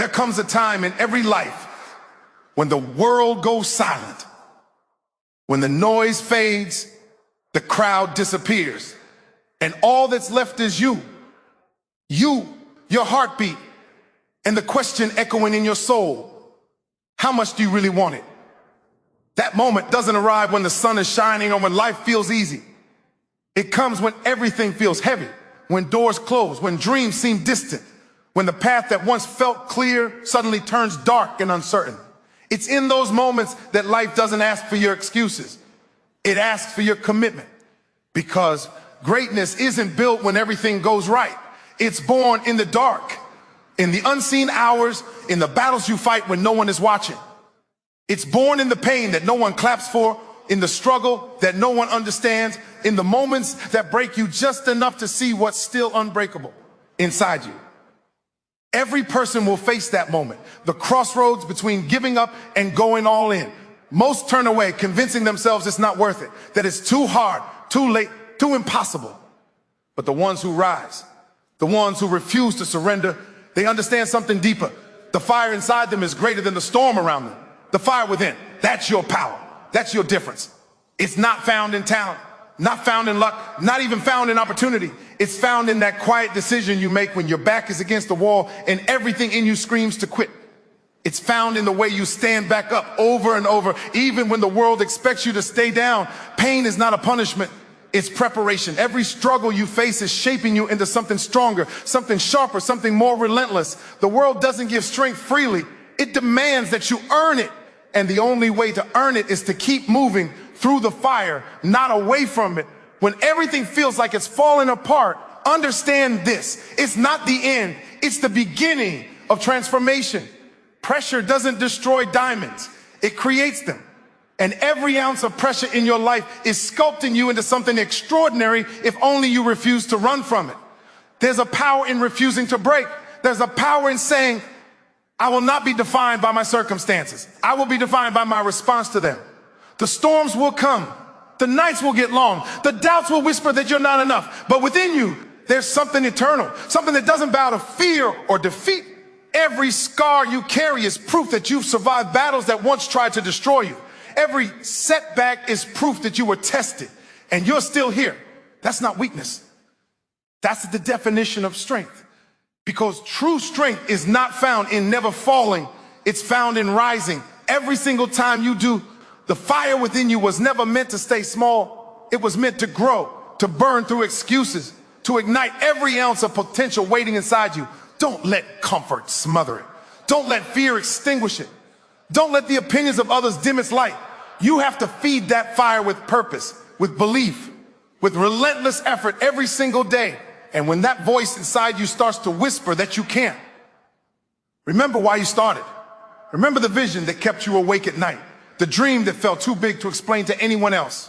There comes a time in every life when the world goes silent, when the noise fades, the crowd disappears, and all that's left is you, your heartbeat, and the question echoing in your soul: how much do you really want it? That moment doesn't arrive when the sun is shining or when life feels easy. It comes when everything feels heavy, when doors close, when dreams seem distant, when the path that once felt clear suddenly turns dark and uncertain. It's in those moments that life doesn't ask for your excuses. It asks for your commitment, because greatness isn't built when everything goes right. It's born in the dark, in the unseen hours, in the battles you fight when no one is watching. It's born in the pain that no one claps for, in the struggle that no one understands, in the moments that break you just enough to see what's still unbreakable inside you. Every person will face that moment, the crossroads between giving up and going all in. Most turn away, convincing themselves it's not worth it, that it's too hard, too late, too impossible. But the ones who rise, the ones who refuse to surrender, they understand something deeper. The fire inside them is greater than the storm around them. The fire within, that's your power. That's your difference. It's not found in talent, not found in luck, not even found in opportunity. It's found in that quiet decision you make when your back is against the wall and everything in you screams to quit. It's found in the way you stand back up over and over, even when the world expects you to stay down. Pain is not a punishment, it's preparation. Every struggle you face is shaping you into something stronger, something sharper, something more relentless. The world doesn't give strength freely. It demands that you earn it. And the only way to earn it is to keep moving through the fire, not away from it. When everything feels like it's falling apart, understand this: it's not the end, it's the beginning of transformation. Pressure doesn't destroy diamonds, it creates them. And every ounce of pressure in your life is sculpting you into something extraordinary if only you refuse to run from it. There's a power in refusing to break. There's a power in saying, I will not be defined by my circumstances. I will be defined by my response to them. The storms will come. The nights will get long. The doubts will whisper that you're not enough. But within you, there's something eternal, something that doesn't bow to fear or defeat. Every scar you carry is proof that you've survived battles that once tried to destroy you. Every setback is proof that you were tested and you're still here. That's not weakness. That's the definition of strength. Because true strength is not found in never falling, it's found in rising. Every single time you do, the fire within you was never meant to stay small. It was meant to grow, to burn through excuses, to ignite every ounce of potential waiting inside you. Don't let comfort smother it. Don't let fear extinguish it. Don't let the opinions of others dim its light. You have to feed that fire with purpose, with belief, with relentless effort every single day. And when that voice inside you starts to whisper that you can't, remember why you started. Remember the vision that kept you awake at night, the dream that felt too big to explain to anyone else.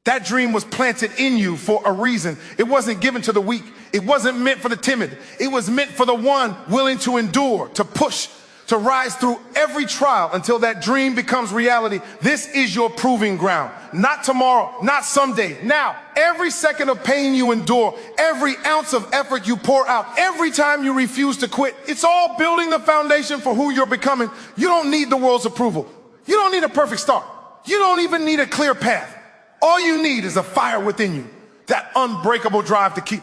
That dream was planted in you for a reason. It wasn't given to the weak. It wasn't meant for the timid. It was meant for the one willing to endure, to push, to rise through every trial until that dream becomes reality. This is your proving ground. Not tomorrow, not someday. Now, every second of pain you endure, every ounce of effort you pour out, every time you refuse to quit, it's all building the foundation for who you're becoming. You don't need the world's approval. You don't need a perfect start. You don't even need a clear path. All you need is a fire within you, that unbreakable drive to keep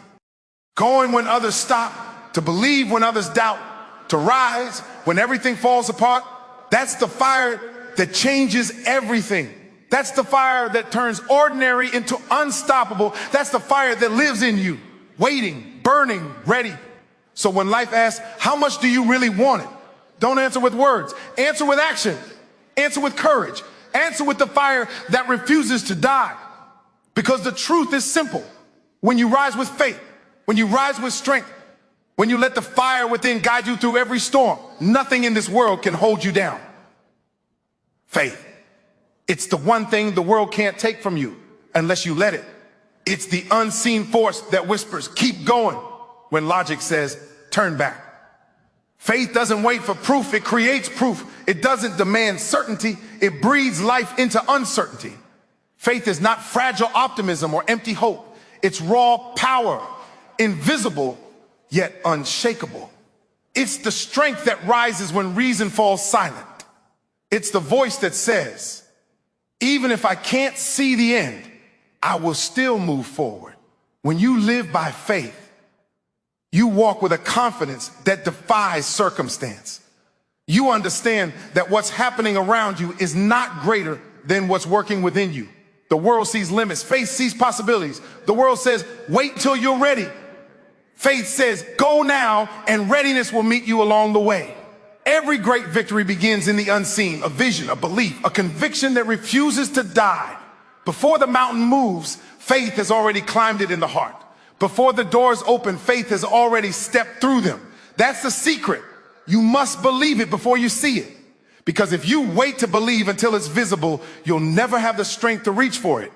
going when others stop, to believe when others doubt, to rise when everything falls apart. That's the fire that changes everything. That's the fire that turns ordinary into unstoppable. That's the fire that lives in you, waiting, burning, ready. So when life asks, how much do you really want it? Don't answer with words. Answer with action. Answer with courage. Answer with the fire that refuses to die. Because the truth is simple. When you rise with faith, when you rise with strength, when you let the fire within guide you through every storm, nothing in this world can hold you down. Faith. It's the one thing the world can't take from you unless you let it. It's the unseen force that whispers, keep going, when logic says, turn back. Faith doesn't wait for proof, it creates proof. It doesn't demand certainty, it breathes life into uncertainty. Faith is not fragile optimism or empty hope. It's raw power, invisible yet unshakable. It's the strength that rises when reason falls silent. It's the voice that says, even if I can't see the end, I will still move forward. When you live by faith, you walk with a confidence that defies circumstance. You understand that what's happening around you is not greater than what's working within you. The world sees limits. Faith sees possibilities. The world says, wait till you're ready. Faith says, go now, and readiness will meet you along the way. Every great victory begins in the unseen, a vision, a belief, a conviction that refuses to die. Before the mountain moves, faith has already climbed it in the heart. Before the doors open, faith has already stepped through them. That's the secret. You must believe it before you see it. Because if you wait to believe until it's visible, you'll never have the strength to reach for it.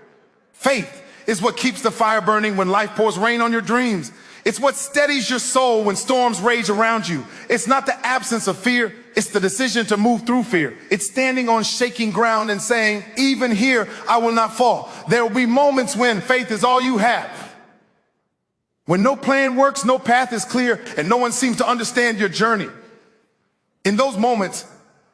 Faith is what keeps the fire burning when life pours rain on your dreams. It's what steadies your soul when storms rage around you. It's not the absence of fear, it's the decision to move through fear. It's standing on shaking ground and saying, even here, I will not fall. There will be moments when faith is all you have. When no plan works, no path is clear, and no one seems to understand your journey. In those moments,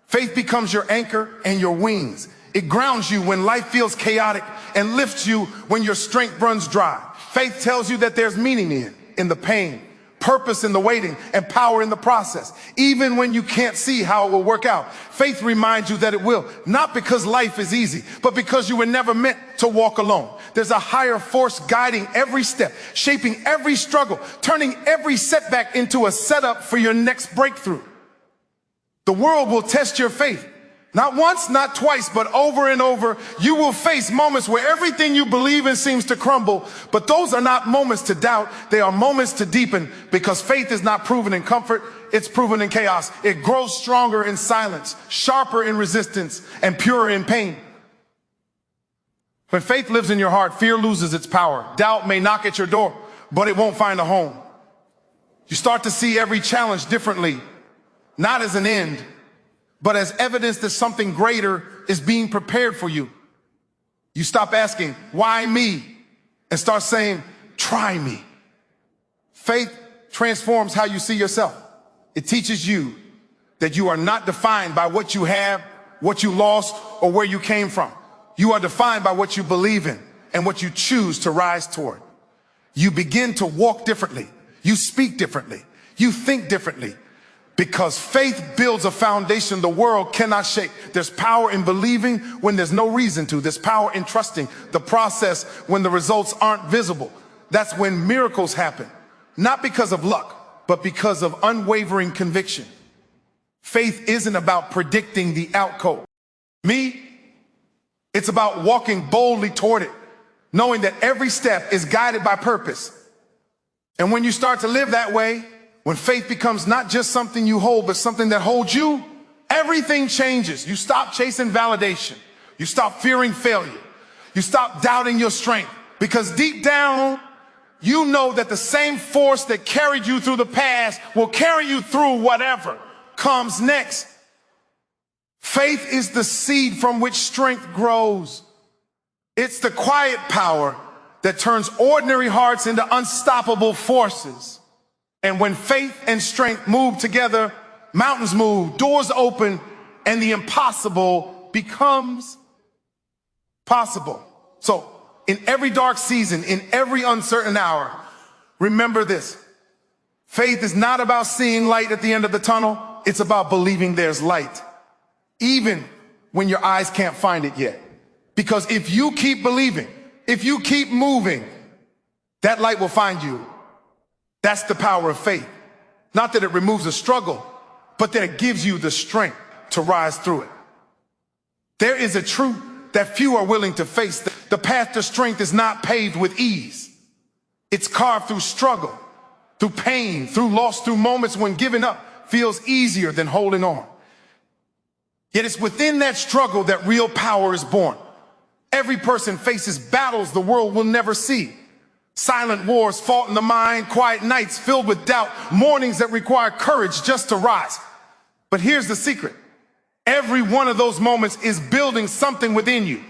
faith becomes your anchor and your wings. It grounds you when life feels chaotic and lifts you when your strength runs dry. Faith tells you that there's meaning in the pain, purpose in the waiting, and power in the process. Even when you can't see how it will work out, faith reminds you that it will. Not because life is easy, but because you were never meant to walk alone. There's a higher force guiding every step, shaping every struggle, turning every setback into a setup for your next breakthrough. The world will test your faith. Not once, not twice, but over and over. You will face moments where everything you believe in seems to crumble, but those are not moments to doubt. They are moments to deepen, because faith is not proven in comfort, it's proven in chaos. It grows stronger in silence, sharper in resistance, and purer in pain. When faith lives in your heart, fear loses its power. Doubt may knock at your door, but it won't find a home. You start to see every challenge differently, not as an end, but as evidence that something greater is being prepared for you. You stop asking, why me? And start saying, try me. Faith transforms how you see yourself. It teaches you that you are not defined by what you have, what you lost, or where you came from. You are defined by what you believe in and what you choose to rise toward. You begin to walk differently. You speak differently. You think differently. Because faith builds a foundation the world cannot shake. There's power in believing when there's no reason to. There's power in trusting the process when the results aren't visible. That's when miracles happen. Not because of luck, but because of unwavering conviction. Faith isn't about predicting the outcome. It's about walking boldly toward it, knowing that every step is guided by purpose. And when you start to live that way, when faith becomes not just something you hold, but something that holds you, everything changes. You stop chasing validation. You stop fearing failure. You stop doubting your strength, because deep down, you know that the same force that carried you through the past will carry you through whatever comes next. Faith is the seed from which strength grows. It's the quiet power that turns ordinary hearts into unstoppable forces. And when faith and strength move together, mountains move, doors open, and the impossible becomes possible. So in every dark season, in every uncertain hour, remember this. Faith is not about seeing light at the end of the tunnel. It's about believing there's light, even when your eyes can't find it yet. Because if you keep believing, if you keep moving, that light will find you. That's the power of faith. Not that it removes a struggle, but that it gives you the strength to rise through it. There is a truth that few are willing to face. The path to strength is not paved with ease. It's carved through struggle, through pain, through loss, through moments when giving up feels easier than holding on. Yet it's within that struggle that real power is born. Every person faces battles the world will never see. Silent wars fought in the mind, quiet nights filled with doubt, mornings that require courage just to rise. But here's the secret. Every one of those moments is building something within you.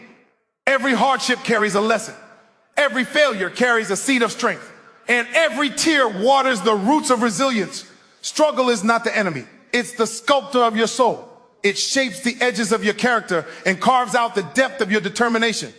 Every hardship carries a lesson. Every failure carries a seed of strength. And every tear waters the roots of resilience. Struggle is not the enemy. It's the sculptor of your soul. It shapes the edges of your character and carves out the depth of your determination.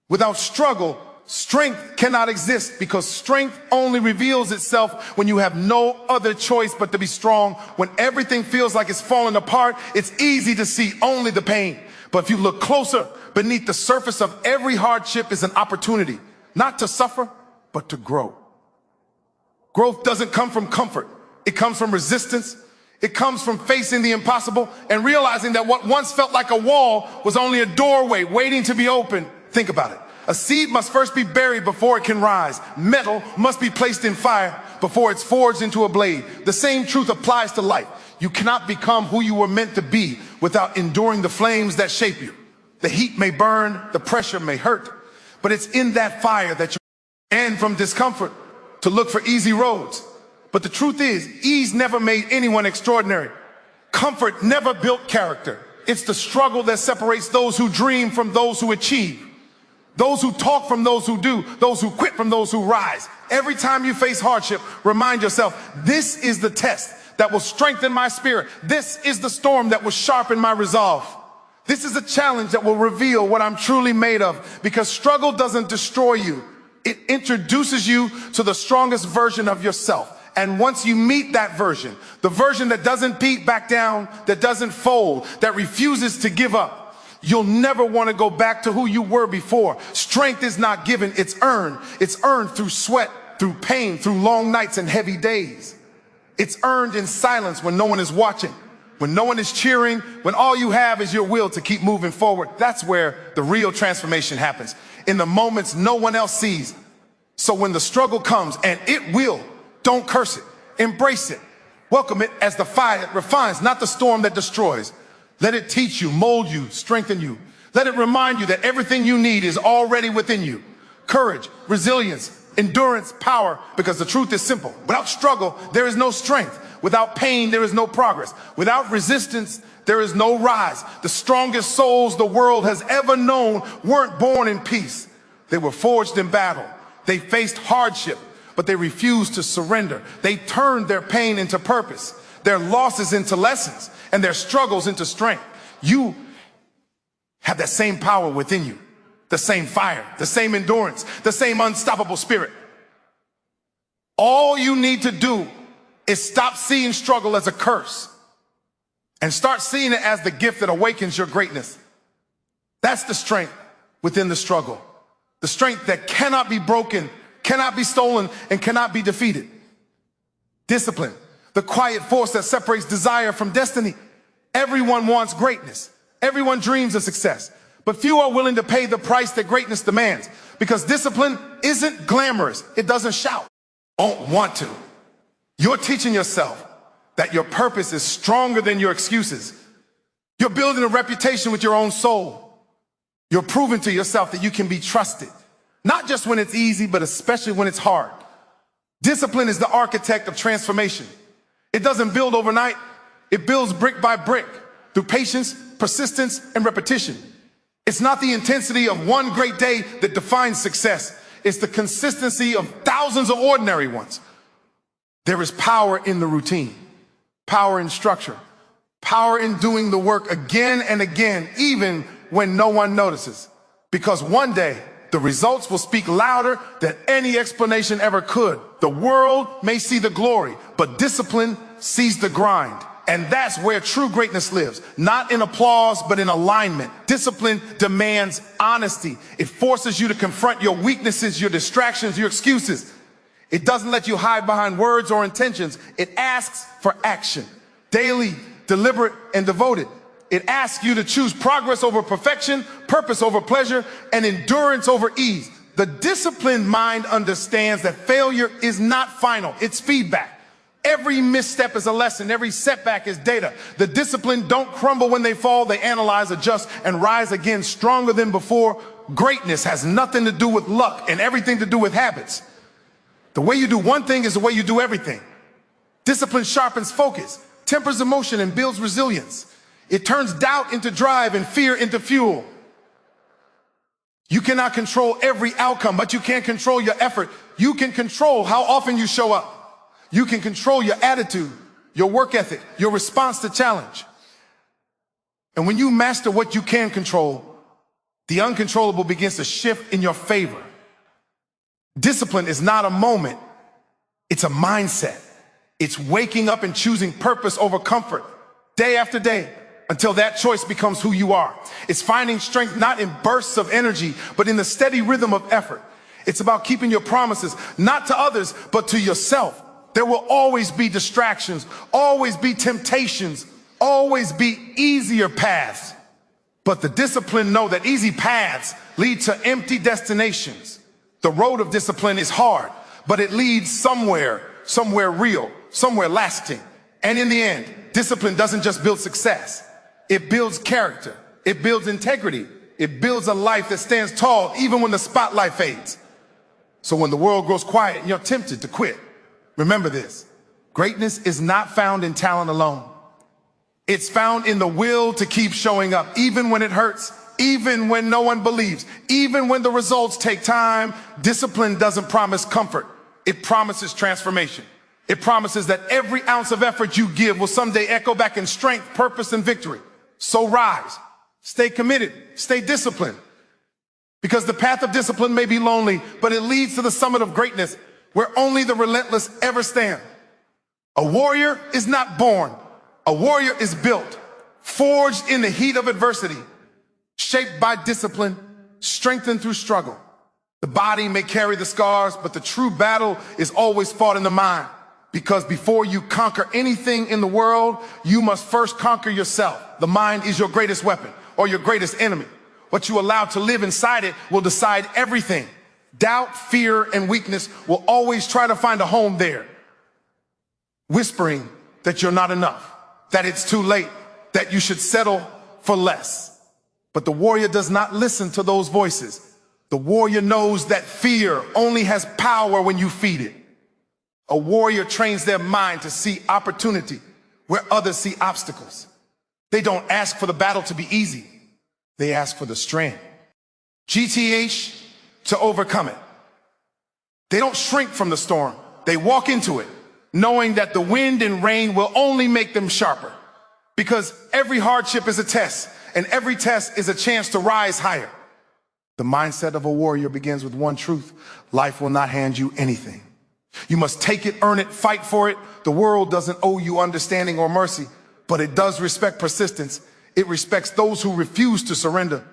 Without struggle, strength cannot exist, because strength only reveals itself when you have no other choice but to be strong. When everything feels like it's falling apart, it's easy to see only the pain. But if you look closer, beneath the surface of every hardship is an opportunity, not to suffer, but to grow. Growth doesn't come from comfort. It comes from resistance. It comes from facing the impossible and realizing that what once felt like a wall was only a doorway waiting to be opened. Think about it. A seed must first be buried before it can rise. Metal must be placed in fire before it's forged into a blade. The same truth applies to life. You cannot become who you were meant to be without enduring the flames that shape you. The heat may burn, the pressure may hurt, but it's in that fire that you and from discomfort to look for easy roads. But the truth is, ease never made anyone extraordinary. Comfort never built character. It's the struggle that separates those who dream from those who achieve. Those who talk from those who do, those who quit from those who rise. Every time you face hardship, remind yourself, this is the test that will strengthen my spirit. This is the storm that will sharpen my resolve. This is a challenge that will reveal what I'm truly made of, because struggle doesn't destroy you. It introduces you to the strongest version of yourself. And once you meet that version, the version that doesn't beat back down, that doesn't fold, that refuses to give up, you'll never want to go back to who you were before. Strength is not given, it's earned. It's earned through sweat, through pain, through long nights and heavy days. It's earned in silence when no one is watching, when no one is cheering, when all you have is your will to keep moving forward. That's where the real transformation happens, in the moments no one else sees. So when the struggle comes, and it will, don't curse it, embrace it. Welcome it as the fire that refines, not the storm that destroys. Let it teach you, mold you, strengthen you. Let it remind you that everything you need is already within you. Courage, resilience, endurance, power, because the truth is simple. Without struggle, there is no strength. Without pain, there is no progress. Without resistance, there is no rise. The strongest souls the world has ever known weren't born in peace. They were forged in battle. They faced hardship, but they refused to surrender. They turned their pain into purpose, their losses into lessons, and their struggles into strength. You have that same power within you, the same fire, the same endurance, the same unstoppable spirit. All you need to do is stop seeing struggle as a curse and start seeing it as the gift that awakens your greatness. That's the strength within the struggle. The strength that cannot be broken, cannot be stolen, and cannot be defeated. Discipline, the quiet force that separates desire from destiny. Everyone wants greatness. Everyone dreams of success. But few are willing to pay the price that greatness demands, because discipline isn't glamorous. It doesn't shout. Don't want to. You're teaching yourself that your purpose is stronger than your excuses. You're building a reputation with your own soul. You're proving to yourself that you can be trusted, not just when it's easy, but especially when it's hard. Discipline is the architect of transformation. It doesn't build overnight. It builds brick by brick through patience, persistence, and repetition. It's not the intensity of one great day that defines success. It's the consistency of thousands of ordinary ones. There is power in the routine, power in structure, power in doing the work again and again, even when no one notices. Because one day, the results will speak louder than any explanation ever could. The world may see the glory, but discipline sees the grind. And that's where true greatness lives. Not in applause, but in alignment. Discipline demands honesty. It forces you to confront your weaknesses, your distractions, your excuses. It doesn't let you hide behind words or intentions. It asks for action. Daily, deliberate, and devoted. It asks you to choose progress over perfection, purpose over pleasure, and endurance over ease. The disciplined mind understands that failure is not final, it's feedback. Every misstep is a lesson, every setback is data. The disciplined don't crumble when they fall, they analyze, adjust, and rise again stronger than before. Greatness has nothing to do with luck and everything to do with habits. The way you do one thing is the way you do everything. Discipline sharpens focus, tempers emotion, and builds resilience. It turns doubt into drive and fear into fuel. You cannot control every outcome, but you can control your effort. You can control how often you show up. You can control your attitude. your work ethic, your response to challenge. And when you master what you can control, the uncontrollable begins to shift in your favor. Discipline is not a moment, it's a mindset. It's waking up and choosing purpose over comfort day after day until that choice becomes who you are. It's finding strength not in bursts of energy, but in the steady rhythm of effort. It's about keeping your promises, not to others, but to yourself. There will always be distractions, always be temptations, always be easier paths. But the disciplined know that easy paths lead to empty destinations. The road of discipline is hard, but it leads somewhere real, somewhere lasting. And in the end, discipline doesn't just build success. It builds character. It builds integrity. It builds a life that stands tall even when the spotlight fades. So when the world grows quiet and you're tempted to quit, remember this: greatness is not found in talent alone. It's found in the will to keep showing up, even when it hurts, even when no one believes, even when the results take time. Discipline doesn't promise comfort. It promises transformation. It promises that every ounce of effort you give will someday echo back in strength, purpose, and victory. So rise, stay committed, stay disciplined. Because the path of discipline may be lonely, but it leads to the summit of greatness where only the relentless ever stand. A warrior is not born. A warrior is built, forged in the heat of adversity, shaped by discipline, strengthened through struggle. The body may carry the scars, but the true battle is always fought in the mind. Because before you conquer anything in the world, you must first conquer yourself. The mind is your greatest weapon or your greatest enemy. What you allow to live inside it will decide everything. Doubt, fear, and weakness will always try to find a home there, whispering that you're not enough, that it's too late, that you should settle for less. But the warrior does not listen to those voices. The warrior knows that fear only has power when you feed it. A warrior trains their mind to see opportunity where others see obstacles. They don't ask for the battle to be easy. They ask for the strength, GTH, to overcome it. They don't shrink from the storm. They walk into it, knowing that the wind and rain will only make them sharper. Because every hardship is a test, and every test is a chance to rise higher. The mindset of a warrior begins with one truth: life will not hand you anything. You must take it, earn it, fight for it. The world doesn't owe you understanding or mercy, but it does respect persistence. It respects those who refuse to surrender.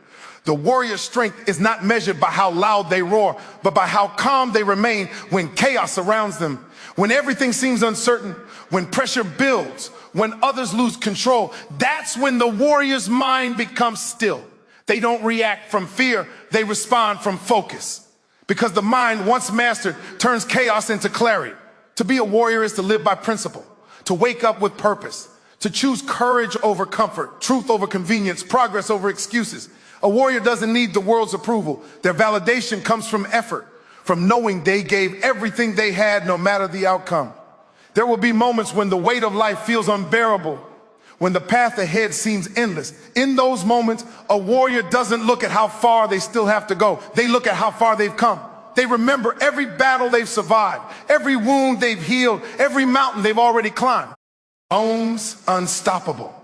The warrior's strength is not measured by how loud they roar, but by how calm they remain when chaos surrounds them. When everything seems uncertain, when pressure builds, when others lose control, that's when the warrior's mind becomes still. They don't react from fear, they respond from focus. Because the mind, once mastered, turns chaos into clarity. To be a warrior is to live by principle, to wake up with purpose, to choose courage over comfort, truth over convenience, progress over excuses. A warrior doesn't need the world's approval. Their validation comes from effort, from knowing they gave everything they had no matter the outcome. There will be moments when the weight of life feels unbearable, when the path ahead seems endless. In those moments, a warrior doesn't look at how far they still have to go. They look at how far they've come. They remember every battle they've survived, every wound they've healed, every mountain they've already climbed. Bones unstoppable.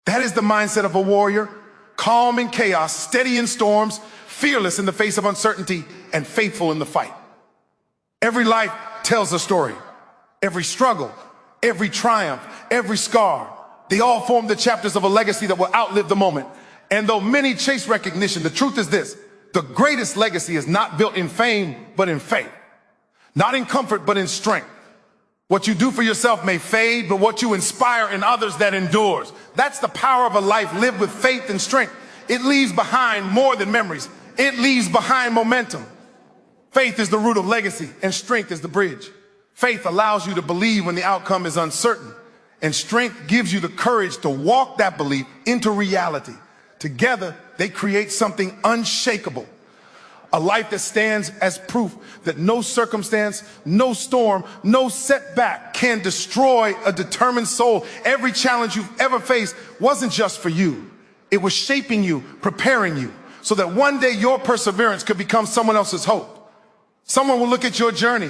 That is the mindset of a warrior, calm in chaos, steady in storms, fearless in the face of uncertainty, and faithful in the fight. Every life tells a story. Every struggle, every triumph, every scar, they all form the chapters of a legacy that will outlive the moment. And though many chase recognition, the truth is this: the greatest legacy is not built in fame, but in faith. Not in comfort, but in strength. What you do for yourself may fade, but what you inspire in others, that endures. That's the power of a life lived with faith and strength. It leaves behind more than memories. It leaves behind momentum. Faith is the root of legacy, and strength is the bridge. Faith allows you to believe when the outcome is uncertain, and strength gives you the courage to walk that belief into reality. Together, they create something unshakable. A life that stands as proof that no circumstance, no storm, no setback can destroy a determined soul. Every challenge you've ever faced wasn't just for you. It was shaping you, preparing you, so that one day your perseverance could become someone else's hope. Someone will look at your journey,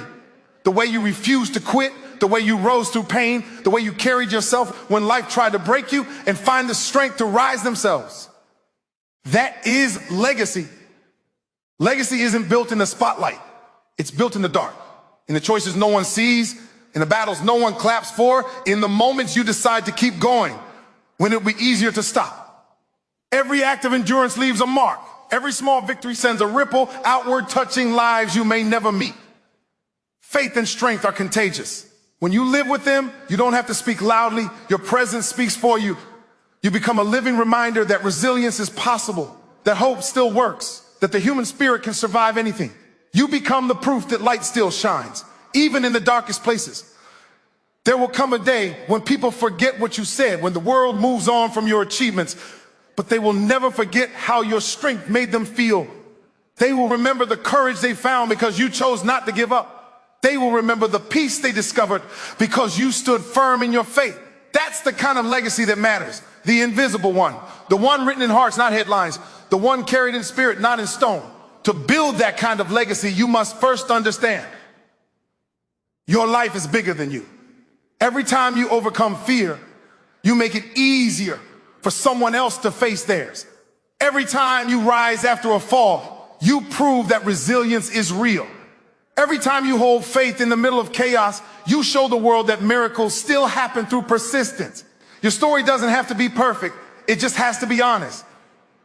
the way you refuse to quit, the way you rose through pain, the way you carried yourself when life tried to break you, and find the strength to rise themselves. That is legacy. Legacy isn't built in the spotlight. It's built in the dark, in the choices no one sees, in the battles no one claps for, in the moments you decide to keep going, when it'll be easier to stop. Every act of endurance leaves a mark. Every small victory sends a ripple outward, touching lives you may never meet. Faith and strength are contagious. When you live with them, you don't have to speak loudly. Your presence speaks for you. You become a living reminder that resilience is possible, that hope still works, that the human spirit can survive anything. You become the proof that light still shines, even in the darkest places. There will come a day when people forget what you said, when the world moves on from your achievements, but they will never forget how your strength made them feel. They will remember the courage they found because you chose not to give up. They will remember the peace they discovered because you stood firm in your faith. That's the kind of legacy that matters. The invisible one, the one written in hearts, not headlines, the one carried in spirit, not in stone. To build that kind of legacy, you must first understand your life is bigger than you. Every time you overcome fear, you make it easier for someone else to face theirs. Every time you rise after a fall, you prove that resilience is real. Every time you hold faith in the middle of chaos, you show the world that miracles still happen through persistence. Your story doesn't have to be perfect. It just has to be honest.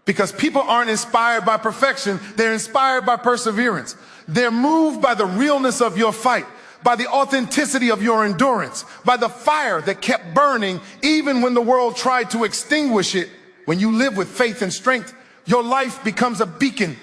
Because people aren't inspired by perfection. They're inspired by perseverance. They're moved by the realness of your fight, by the authenticity of your endurance, by the fire that kept burning even when the world tried to extinguish it. When you live with faith and strength, your life becomes a beacon.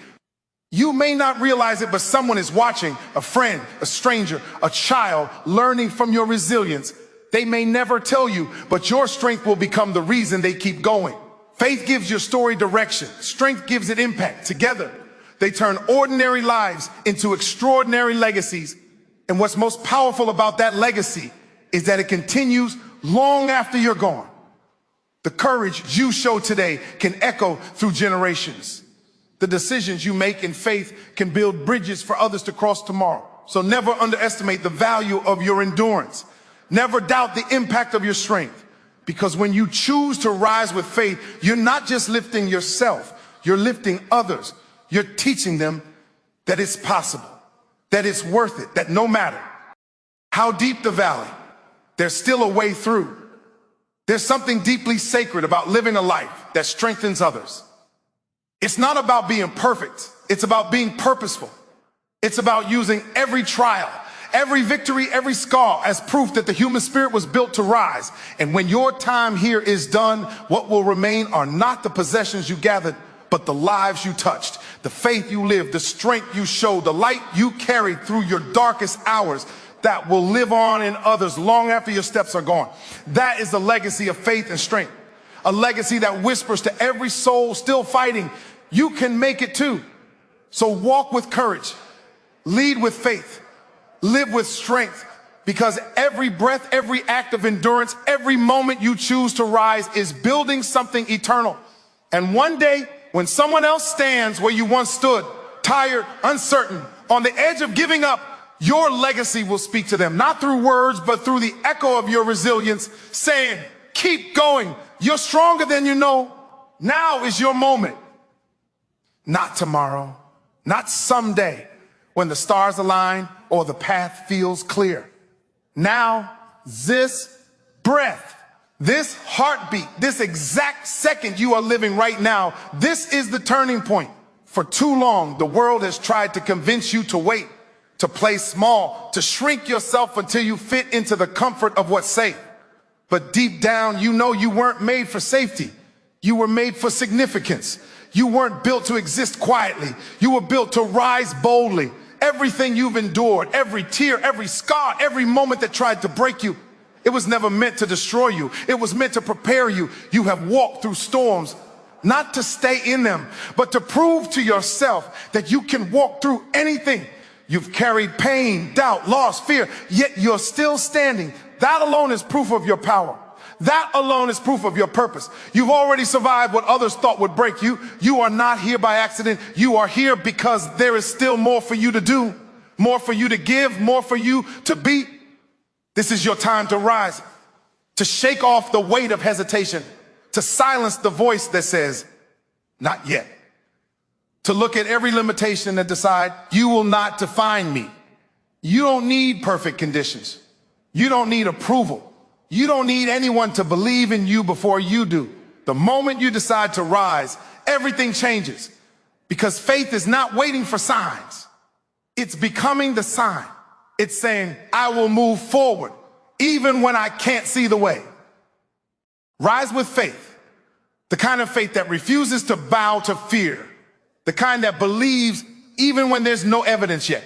You may not realize it, but someone is watching, a friend, a stranger, a child, learning from your resilience. They may never tell you, but your strength will become the reason they keep going. Faith gives your story direction. Strength gives it impact. Together, they turn ordinary lives into extraordinary legacies. And what's most powerful about that legacy is that it continues long after you're gone. The courage you show today can echo through generations. The decisions you make in faith can build bridges for others to cross tomorrow. So never underestimate the value of your endurance. Never doubt the impact of your strength. Because when you choose to rise with faith, you're not just lifting yourself, you're lifting others. You're teaching them that it's possible, that it's worth it, that no matter how deep the valley, there's still a way through. There's something deeply sacred about living a life that strengthens others. It's not about being perfect. It's about being purposeful. It's about using every trial, every victory, every scar as proof that the human spirit was built to rise. And when your time here is done, what will remain are not the possessions you gathered, but the lives you touched, the faith you lived, the strength you showed, the light you carried through your darkest hours that will live on in others long after your steps are gone. That is the legacy of faith and strength. A legacy that whispers to every soul still fighting, you can make it too. So walk with courage, lead with faith, live with strength, because every breath, every act of endurance, every moment you choose to rise is building something eternal. And one day, when someone else stands where you once stood, tired, uncertain, on the edge of giving up, your legacy will speak to them, not through words, but through the echo of your resilience, saying, keep going. You're stronger than you know. Now is your moment. Not tomorrow, not someday when the stars align or the path feels clear. Now, this breath, this heartbeat, this exact second you are living right now, this is the turning point. For too long, the world has tried to convince you to wait, to play small, to shrink yourself until you fit into the comfort of what's safe. But deep down, you know you weren't made for safety. You were made for significance. You weren't built to exist quietly. You were built to rise boldly. Everything you've endured, every tear, every scar, every moment that tried to break you, it was never meant to destroy you. It was meant to prepare you. You have walked through storms, not to stay in them, but to prove to yourself that you can walk through anything. You've carried pain, doubt, loss, fear, yet you're still standing. That alone is proof of your power. That alone is proof of your purpose. You've already survived what others thought would break you. You are not here by accident. You are here because there is still more for you to do, more for you to give, more for you to be. This is your time to rise, to shake off the weight of hesitation, to silence the voice that says, not yet. To look at every limitation and decide, you will not define me. You don't need perfect conditions. You don't need approval. You don't need anyone to believe in you before you do. The moment you decide to rise, everything changes. Because faith is not waiting for signs. It's becoming the sign. It's saying, I will move forward, even when I can't see the way. Rise with faith, the kind of faith that refuses to bow to fear, the kind that believes even when there's no evidence yet.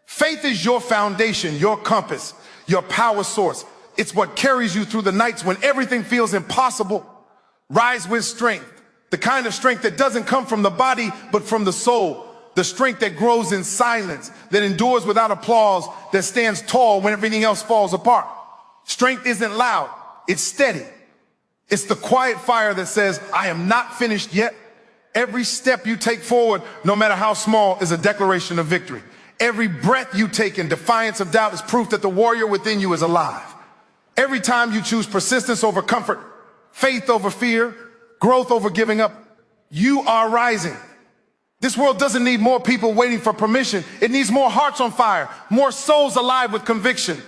Faith is your foundation, your compass, your power source. It's what carries you through the nights when everything feels impossible. Rise with strength, the kind of strength that doesn't come from the body, but from the soul. The strength that grows in silence, that endures without applause, that stands tall when everything else falls apart. Strength isn't loud, it's steady. It's the quiet fire that says, I am not finished yet. Every step you take forward, no matter how small, is a declaration of victory. Every breath you take in defiance of doubt is proof that the warrior within you is alive. Every time you choose persistence over comfort, faith over fear, growth over giving up, you are rising. This world doesn't need more people waiting for permission. It needs more hearts on fire, more souls alive with conviction,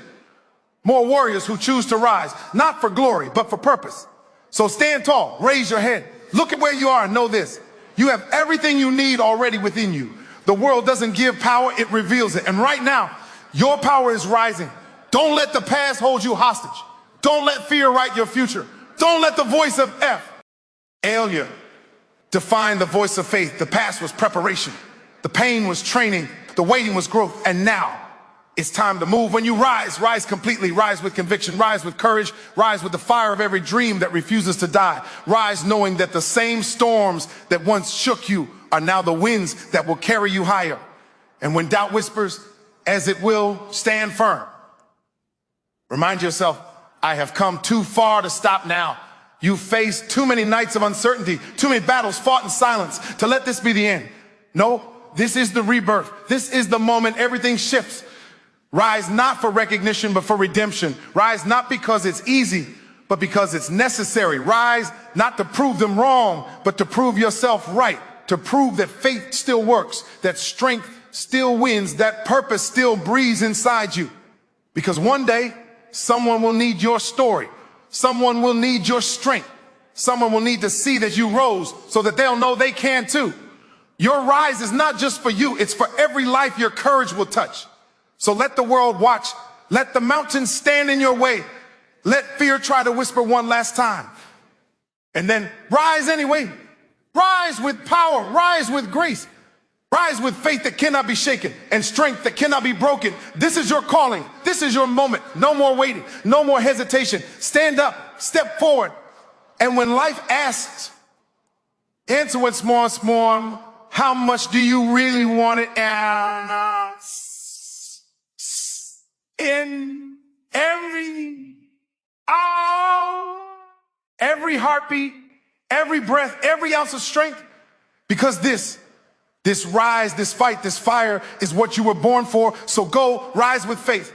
more warriors who choose to rise, not for glory, but for purpose. So stand tall, raise your head, look at where you are and know this. You have everything you need already within you. The world doesn't give power, it reveals it. And right now, your power is rising. Don't let the past hold you hostage. Don't let fear write your future. Don't let the voice of failure define the voice of faith. The past was preparation. The pain was training. The waiting was growth. And now it's time to move. When you rise, rise completely. Rise with conviction. Rise with courage. Rise with the fire of every dream that refuses to die. Rise knowing that the same storms that once shook you are now the winds that will carry you higher. And when doubt whispers, as it will, stand firm. Remind yourself, I have come too far to stop now. You faced too many nights of uncertainty, too many battles fought in silence to let this be the end. No, this is the rebirth. This is the moment everything shifts. Rise not for recognition, but for redemption. Rise not because it's easy, but because it's necessary. Rise not to prove them wrong, but to prove yourself right. To prove that faith still works, that strength still wins, that purpose still breathes inside you. Because one day, someone will need your story. Someone will need your strength. Someone will need to see that you rose so that they'll know they can too. Your rise is not just for you, it's for every life your courage will touch. So let the world watch. Let the mountains stand in your way. Let fear try to whisper one last time. And then rise anyway. Rise with power. Rise with grace. Rise with faith that cannot be shaken and strength that cannot be broken. This is your calling. This is your moment. No more waiting. No more hesitation. Stand up. Step forward. And when life asks, answer with small, how much do you really want it? In every hour, every heartbeat, every breath, every ounce of strength, because this rise, this fight, this fire is what you were born for. So go rise with faith.